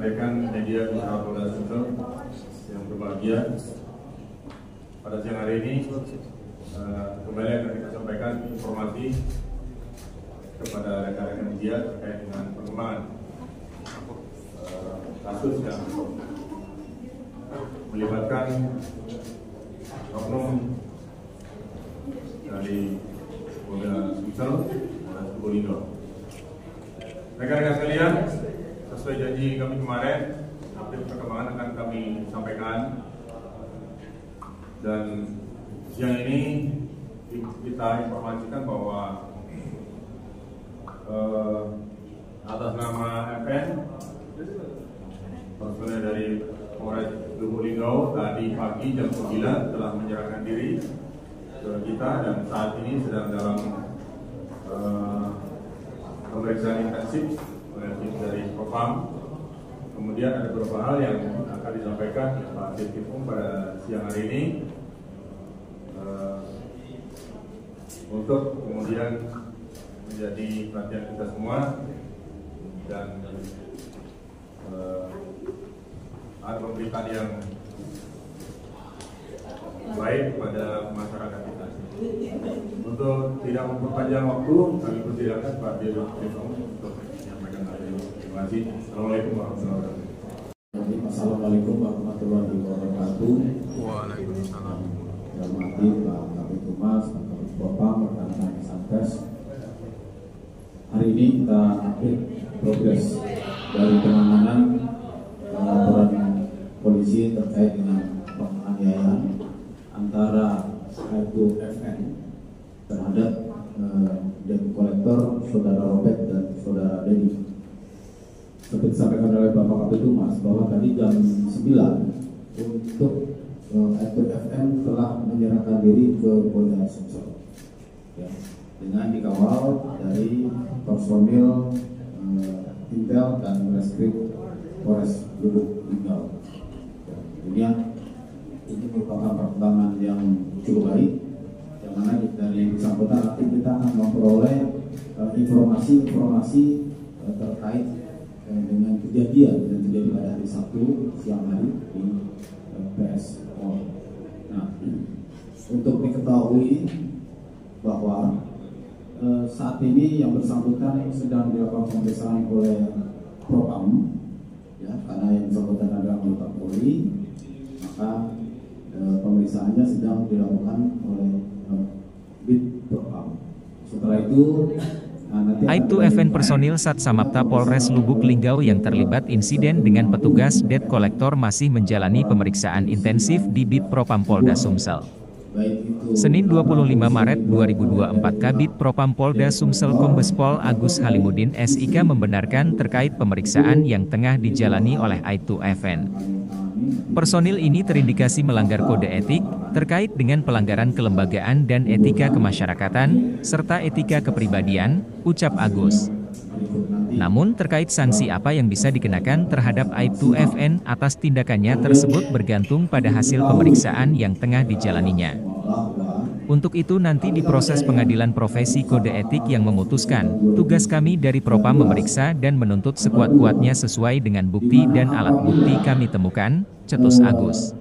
rekan-rekan media usaha Polda Sumsel yang berbahagia. Pada siang hari ini kembali akan kita sampaikan informasi kepada rekan-rekan media terkait dengan perkembangan kasus yang melibatkan oknum dari Polda Sumsel dan Probolinggo. Rekan-rekan sekalian, sesuai janji kami kemarin, update perkembangan akan kami sampaikan. Dan siang ini kita informasikan bahwa atas nama FN, personel dari Polres Probolinggo tadi pagi jam 9 telah menyerahkan diri ke kita dan saat ini sedang dalam pemeriksaan intensif oleh tim dari Propam. Kemudian ada beberapa hal yang akan disampaikan Pak Dirkrimum pada siang hari ini untuk kemudian menjadi perhatian kita semua dan ada pemberitaan yang baik kepada masyarakat kita. Untuk tidak memperpanjang waktu, kami persilakan Pak Dirkrimum untuk menyampaikan hal ini. Terima kasih. Assalamualaikum warahmatullahi wabarakatuh. Assalamualaikum warahmatullahi wabarakatuh. Waalaikumsalam. Selamat pagi Pak Kabid Humas, Pak Kabid Propam, rekan-rekan Satgas. Hari ini kita update progres dari penanganan laporan polisi terkait dengan penganiayaan antara Aibtu FN terhadap debt collector Saudara Robert dan Saudara Dedi. Seperti disampaikan oleh Bapak Kabid Humas bahwa tadi jam 9 untuk Aibtu FN telah menyerahkan diri ke Polda Sumsel, ya, dengan dikawal dari personil Intel dan Reskrim Polres Probolinggo. Ini merupakan perkembangan yang cukup baik, yang mana dari bersangkutan nanti kita akan memperoleh informasi-informasi terkait dengan kejadian yang terjadi pada hari Sabtu siang hari di PS. Nah, untuk diketahui bahwa saat ini yang bersangkutan sedang dilakukan pemeriksaan oleh Propam, ya, karena yang bersangkutan adalah anggota Polri, maka pemeriksaannya sedang dilakukan oleh Bid Propam. Setelah itu Aibtu FN personil Satsamapta Polres Lubuk Linggau yang terlibat insiden dengan petugas debt collector masih menjalani pemeriksaan intensif di Bid Propam Polda Sumsel. Senin 25 Maret 2024 Kabid Propam Polda Sumsel Kombes Pol Agus Halimudin SIK membenarkan terkait pemeriksaan yang tengah dijalani oleh Aibtu FN. Personil ini terindikasi melanggar kode etik terkait dengan pelanggaran kelembagaan dan etika kemasyarakatan, serta etika kepribadian, ucap Agus. Namun terkait sanksi apa yang bisa dikenakan terhadap Aibtu FN atas tindakannya tersebut bergantung pada hasil pemeriksaan yang tengah dijalaninya. Untuk itu nanti di proses pengadilan profesi kode etik yang memutuskan, tugas kami dari Propam memeriksa dan menuntut sekuat-kuatnya sesuai dengan bukti dan alat bukti kami temukan, cetus Agus.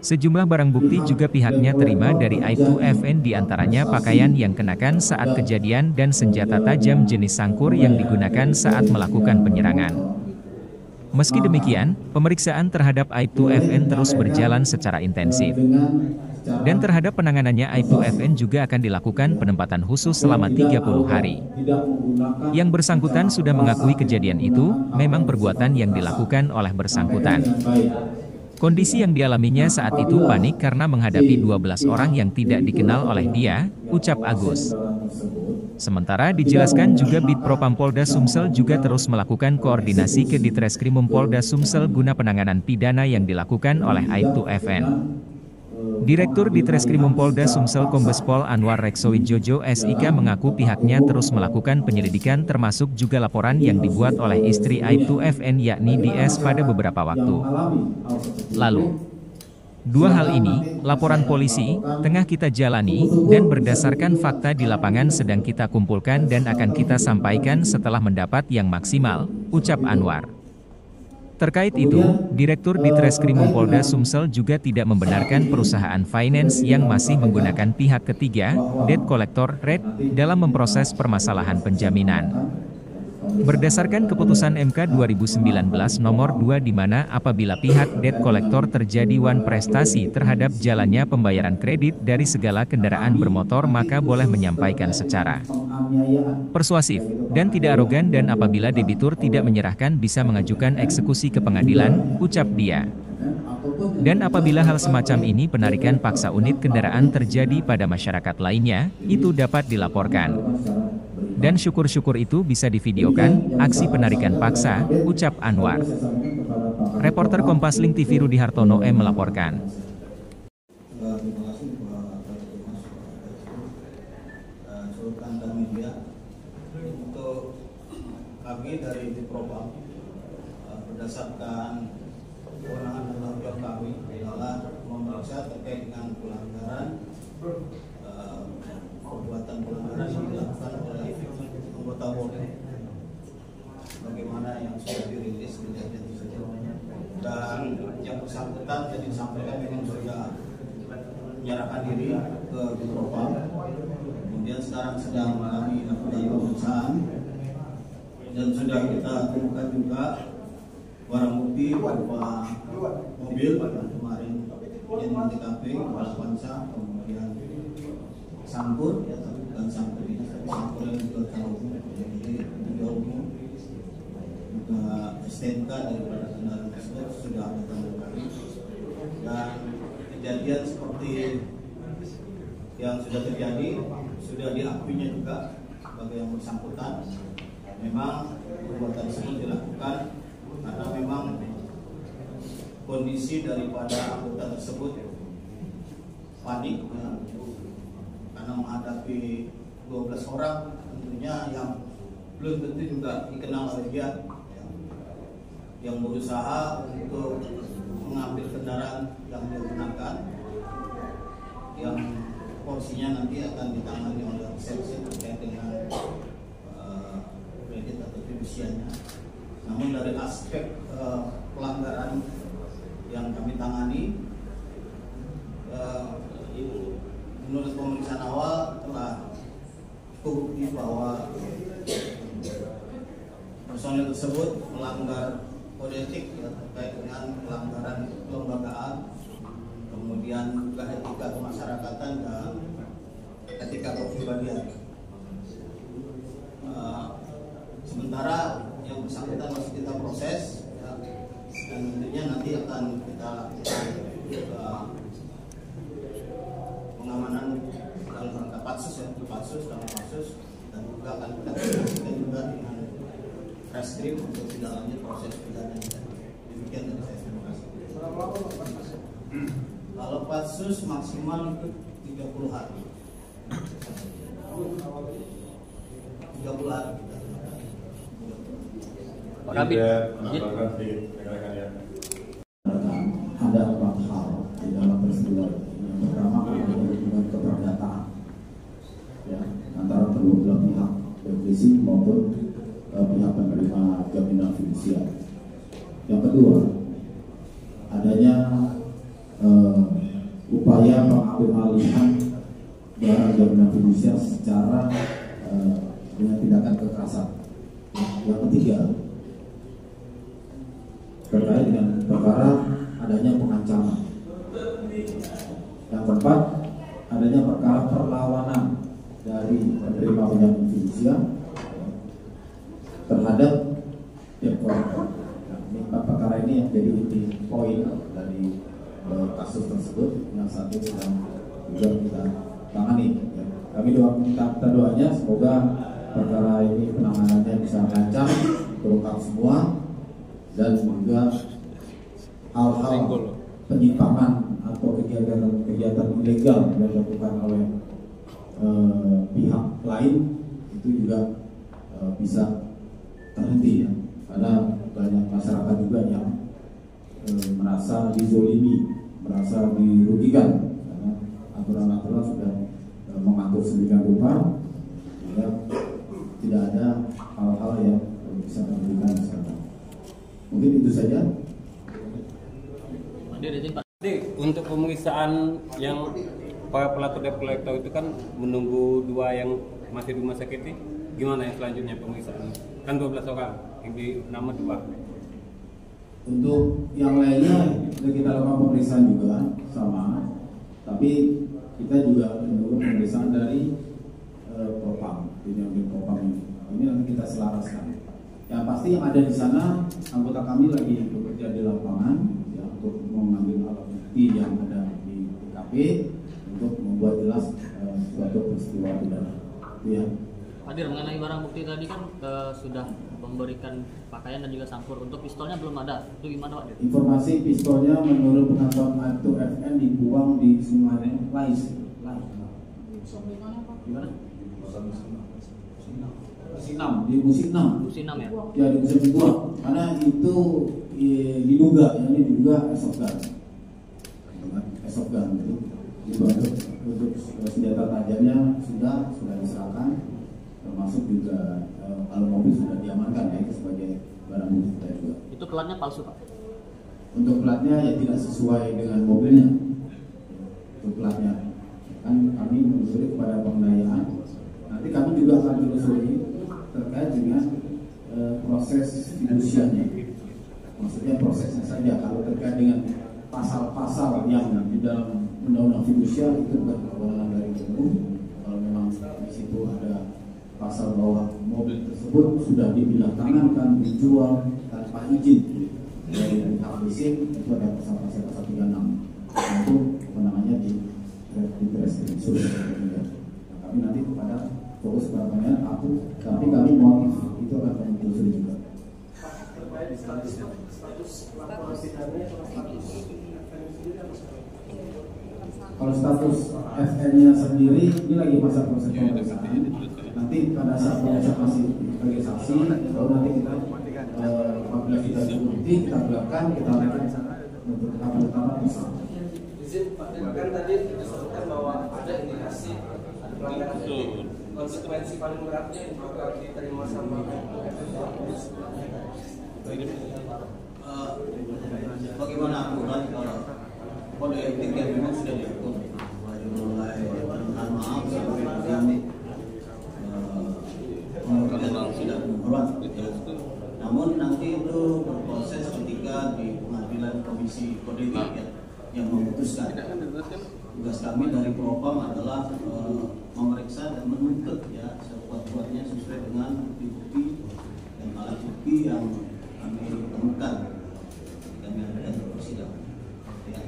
Sejumlah barang bukti juga pihaknya terima dari Aibtu FN diantaranya pakaian yang kenakan saat kejadian dan senjata tajam jenis sangkur yang digunakan saat melakukan penyerangan. Meski demikian, pemeriksaan terhadap Aibtu FN terus berjalan secara intensif. Dan terhadap penanganannya Aibtu FN juga akan dilakukan penempatan khusus selama 30 hari. Yang bersangkutan sudah mengakui kejadian itu, memang perbuatan yang dilakukan oleh bersangkutan. Kondisi yang dialaminya saat itu panik karena menghadapi 12 orang yang tidak dikenal oleh dia, ucap Agus. Sementara dijelaskan juga Bid Propam Polda Sumsel juga terus melakukan koordinasi ke Ditreskrimum Polda Sumsel guna penanganan pidana yang dilakukan oleh Aibtu FN. Direktur Ditreskrimum Polda Sumsel Kombes Pol Anwar Reksowijojo SIK mengaku pihaknya terus melakukan penyelidikan termasuk juga laporan yang dibuat oleh istri Aibtu FN yakni DS pada beberapa waktu lalu. Dua hal ini, laporan polisi, tengah kita jalani, dan berdasarkan fakta di lapangan sedang kita kumpulkan dan akan kita sampaikan setelah mendapat yang maksimal, ucap Anwar. Terkait itu, Direktur Ditreskrimum Polda Sumsel juga tidak membenarkan perusahaan finance yang masih menggunakan pihak ketiga, debt collector (RED), dalam memproses permasalahan penjaminan. Berdasarkan keputusan MK 2019 nomor 2 di mana apabila pihak debt collector terjadi wan prestasi terhadap jalannya pembayaran kredit dari segala kendaraan bermotor maka boleh menyampaikan secara persuasif dan tidak arogan dan apabila debitur tidak menyerahkan bisa mengajukan eksekusi ke pengadilan, ucap dia. Dan apabila hal semacam ini penarikan paksa unit kendaraan terjadi pada masyarakat lainnya, itu dapat dilaporkan. Dan syukur-syukur itu bisa divideokan, aksi penarikan paksa, ucap Anwar. Reporter Kompas.Link TV Rudi Hartono melaporkan. Untuk kami dari Propam, berdasarkan kewenangan dan tanggung jawab kami adalah memeriksa terkait dengan pelanggaran perbuatan pelanggaran yang dilakukan oleh anggota Polri, bagaimana yang sudah dirilis kejadian tersebut dan yang bersangkutan jadi disampaikan memang sudah menyerahkan diri ke Propam. Kemudian sekarang sedang kami lakukan pemeriksaan dan sudah kita temukan juga barang bukti berupa mobil yang kemarin menjadi TKP, kepala pansa, kemudian sangkur, ya tapi bukan sangkur ini, tapi sangkur yang juga tahu, jadi juga umum, juga STNK daripada kendaraan tersebut sudah ada tanda kami. Dan kejadian seperti yang sudah terjadi sudah diakuinya juga sebagai yang bersangkutan. Memang perbuatan tersebut dilakukan karena memang kondisi daripada anggota tersebut panik ya, karena menghadapi 12 orang tentunya yang belum tentu juga dikenal oleh dia ya, yang berusaha untuk mengambil kendaraan yang dia gunakan yang porsinya nanti akan ditangani oleh seksi terkait dengan kredit atau fidusianya. Namun dari aspek pelanggaran yang kami tangani, menurut pemeriksaan awal telah terbukti bahwa personel tersebut melanggar kode etik ya, terkait dengan pelanggaran kelembagaan, kemudian juga etika kemasyarakatan dan etika kepribadian. Sementara yang bersangkutan masih kita proses ya, dan tentunya nanti akan kita lakukan pengamanan dalam rangka patsus ya, dalam patsus dan juga akan kita koordinasikan juga dengan reskrim untuk tidak lanjut proses pidana. Demikian dari saya, terima kasih. Kalau patsus maksimal itu 30 hari. 30 hari. Pak Kabit, ada 4 hal di dalam peristiwa ini. Yang pertama adalah hubungan keperdataan ya, antara kedua belah pihak, baik leasing maupun pihak penerima jaminan fidusiar. Yang kedua, adanya upaya pengambil alihan barang jaminan fidusiar secara dengan tindakan kekerasan. Yang ketiga, terkait dengan perkara adanya pengancaman. Yang keempat, adanya perkara perlawanan dari penerima penjamin fidusiar terhadap debt collector. Nah, ini 4 perkara ini yang jadi inti poin dari kasus tersebut yang saat ini sedang juga kita tangani. Ya. Kami minta doanya semoga perkara ini penanganannya bisa lancar, terungkap semua, dan juga hal-hal penyimpangan atau kegiatan ilegal yang dilakukan oleh pihak lain itu juga bisa terhenti ya. Karena banyak masyarakat juga yang merasa dizolimi, merasa dirugikan karena aturan-aturan sudah mengatur sedemikian rupa sehingga tidak ada hal-hal yang bisa memberikan masyarakat. Mungkin itu saja. Jadi untuk pemeriksaan yang para pelaku debt collector itu kan menunggu 2 yang masih di rumah sakit ini, gimana yang selanjutnya pemeriksaan? Kan 12 orang, yang di nama 2. Untuk yang lainnya kita lakukan pemeriksaan juga sama, tapi kita juga menunggu pemeriksaan dari Propam, Dinamik Propam ini. Ini nanti kita selaraskan. Yang pasti yang ada di sana, anggota kami lagi bekerja di lapangan ya, untuk mengambil alat bukti yang ada di TKP untuk membuat jelas suatu peristiwa pidana. Ya. Hadir mengenai barang bukti tadi kan sudah memberikan pakaian dan juga sampur. Untuk pistolnya belum ada. Itu gimana Pak? Informasi pistolnya menurut pengakuan Aibtu FN dibuang di Sungai Lais. Gimana? Di musim 6 ya? Ya, di musim 2. Karena itu diduga airsoft gun itu untuk senjata tajamnya sudah diserahkan, termasuk juga kalau mobil sudah diamankan ya, itu sebagai barang bukti kita juga. Itu platnya palsu Pak? Untuk platnya ya tidak sesuai dengan mobilnya. Untuk platnya kan kami menelusuri kepada pengendayaan. Nanti kami juga akan menelusuri terkait dengan proses fidusianya. Maksudnya prosesnya saja. Kalau terkait dengan pasal-pasal yang di dalam undang-undang fidusia itu bukan kewenangan dari KPU. Kalau memang di situ ada pasal bahwa mobil tersebut sudah dipindah tangankan, dijual tanpa izin dari pihak leasing, itu ada pasal 36. Itu kewenangannya di Reskrim. Kami nanti kepada fokus pada penanganan aku, tapi kami motif itu akan kami telusuri juga. Kalau status FN-nya sendiri ini lagi masa proses pemeriksaan. Nanti pada saat pemeriksaan masih sebagai saksi, baru nanti kita apabila kita bukti kita belakang kita lakukan untuk tahap pertama bisa. Izin Pak, kan tadi disebutkan bahwa ada indikasi ada pelanggaran etik. Konsekuensi paling beratnya yang bakal diterima sama bagaimana aturan kalau kode etik yang memang sudah diatur mulai permohonan maaf sampai dengan pengertian tidak menghormat. Namun nanti itu berproses ketika di pengadilan komisi kode etik yang memutuskan. Tugas kami dari Propam adalah memeriksa dan menuntut ya sekuat-kuatnya sesuai dengan bukti dan alat bukti yang kami temukan ketika kami ada di persidangan. Ya.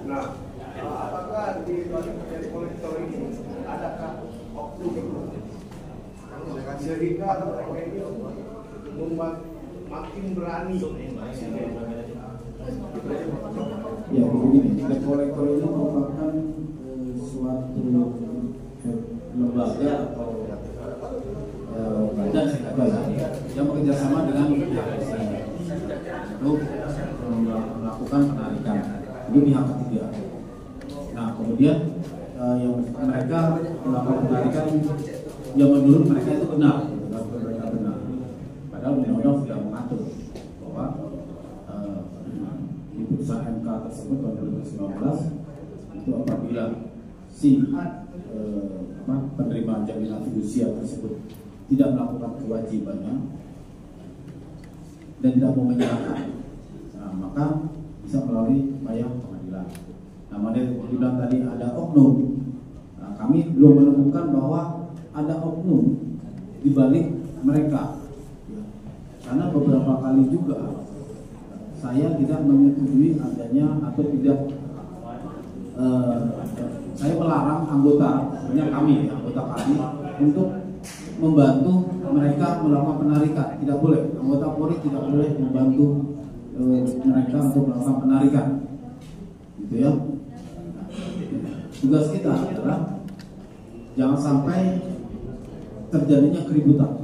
Nah, apakah di dari kolektor ini adakah oknum sehingga mereka ini membuat makin berani? Ya begini, debt collector ini merupakan suatu lembaga atau badan yang bekerjasama dengan pihak leasing untuk melakukan penarikan. Ini pihak ketiga. Nah kemudian yang mereka melakukan penarikan yang menurut mereka itu benar, mereka benar. Padahal undang-undang sudah mengatur bahwa di putusan MK tersebut tahun 2019 itu apabila si penerima jaminan fidusia tersebut tidak melakukan kewajibannya dan tidak mau menyerahkan, nah, maka bisa melalui upaya pengadilan. Nah, Made bilang tadi ada oknum. Nah, kami belum menemukan bahwa ada oknum di balik mereka. Ya. Karena beberapa kali juga saya tidak menyetujui adanya atau tidak saya melarang anggota, sebenarnya kami, anggota kami untuk membantu mereka melakukan penarikan. Tidak boleh, anggota Polri tidak boleh membantu mereka untuk melakukan penarikan, gitu ya. Nah, tugas kita adalah jangan sampai terjadinya keributan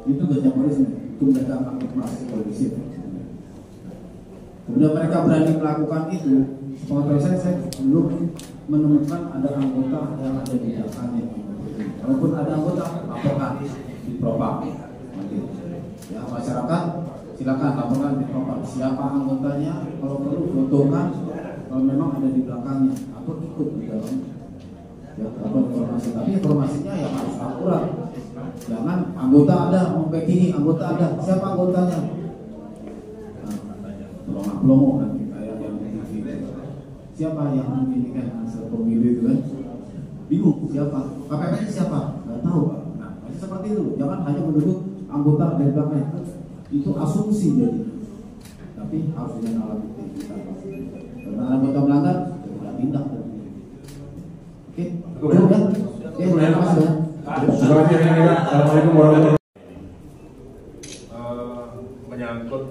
Itu kerja polisi, itu mereka akan operasi polisi. Kemudian mereka berani melakukan itu. Kalau saya belum menemukan ada anggota yang ada di belakangnya. Walaupun ada anggota, laporkan di propam. Ya, masyarakat silakan laporkan di propam siapa anggotanya, kalau perlu fotokan, kalau memang ada di belakangnya atau ikut di dalam ya, informasi. Tapi informasinya yang harus akurat. Jangan anggota ada membekini, anggota ada, siapa anggotanya? Pelongo nanti kayak yang TV. Siapa yang memilihkan hasil pemilu itu kan? Bingung siapa? KPP siapa? Nggak tahu. Nah, masih seperti itu. Jangan hanya menuduh anggota dari belakang. Itu asumsi jadi. Tapi harus dengan alat bukti kita. Karena anggota melanggar, kita tindak. Oke, cukup ya. Oke, terima kasih ya. Terima kasih ya. Assalamualaikum warahmatullahi wabarakatuh. Menyangkut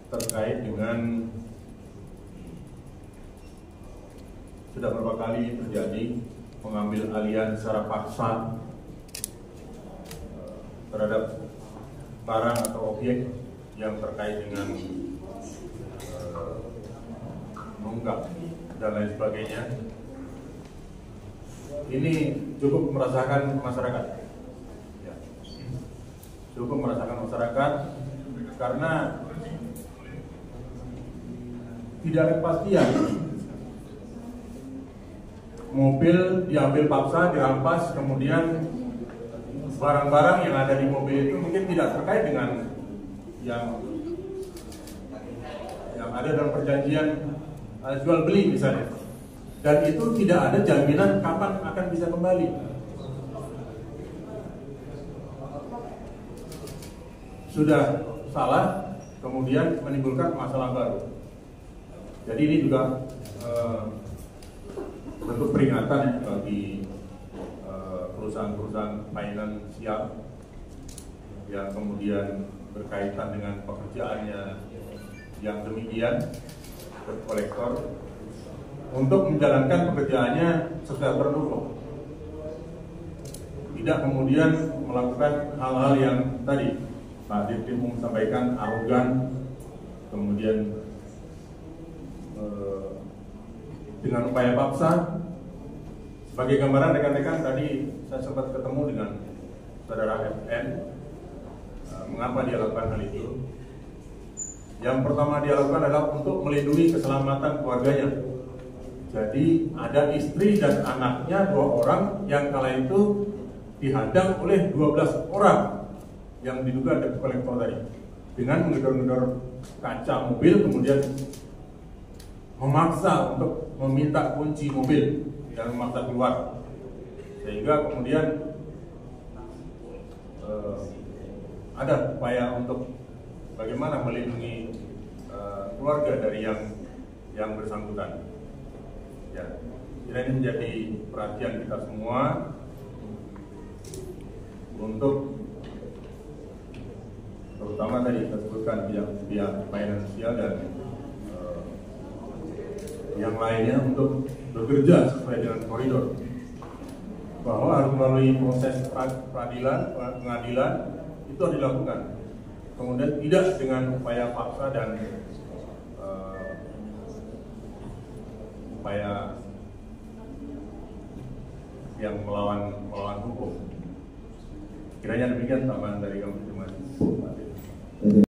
terkait dengan sudah berapa kali terjadi mengambil alihan secara paksa terhadap barang atau objek yang terkait dengan menunggak dan lain sebagainya. Ini cukup merasakan masyarakat, ya. Cukup merasakan masyarakat karena tidak ada kepastian. Mobil diambil paksa, dirampas, kemudian barang-barang yang ada di mobil itu mungkin tidak terkait dengan yang ada dalam perjanjian jual beli misalnya. Dan itu tidak ada jaminan kapan akan bisa kembali. Sudah salah, kemudian menimbulkan masalah baru. Jadi ini juga bentuk peringatan bagi perusahaan-perusahaan finansial yang kemudian berkaitan dengan pekerjaannya yang demikian, debt collector, untuk menjalankan pekerjaannya sesuai aturan hukum. Tidak kemudian melakukan hal-hal yang tadi Pak Dirtim sampaikan, arogan, kemudian dengan upaya paksa. Sebagai gambaran rekan-rekan, tadi saya sempat ketemu dengan saudara FN. Mengapa dia lakukan hal itu? Yang pertama dia lakukan adalah untuk melindungi keselamatan keluarganya. Jadi ada istri dan anaknya 2 orang yang kala itu dihadang oleh 12 orang yang diduga debt collector tadi, dengan menggedor-gedor kaca mobil, kemudian memaksa untuk meminta kunci mobil dan memaksa keluar, sehingga kemudian ada upaya untuk bagaimana melindungi keluarga dari yang bersangkutan. Ya, ini menjadi perhatian kita semua untuk terutama tadi kita sebutkan pihak finansial dan yang lainnya untuk bekerja sesuai dengan koridor, bahwa harus melalui proses pengadilan itu harus dilakukan, kemudian tidak dengan upaya paksa dan upaya yang melawan hukum. Kiranya demikian tambahan dari kami. Terima kasih.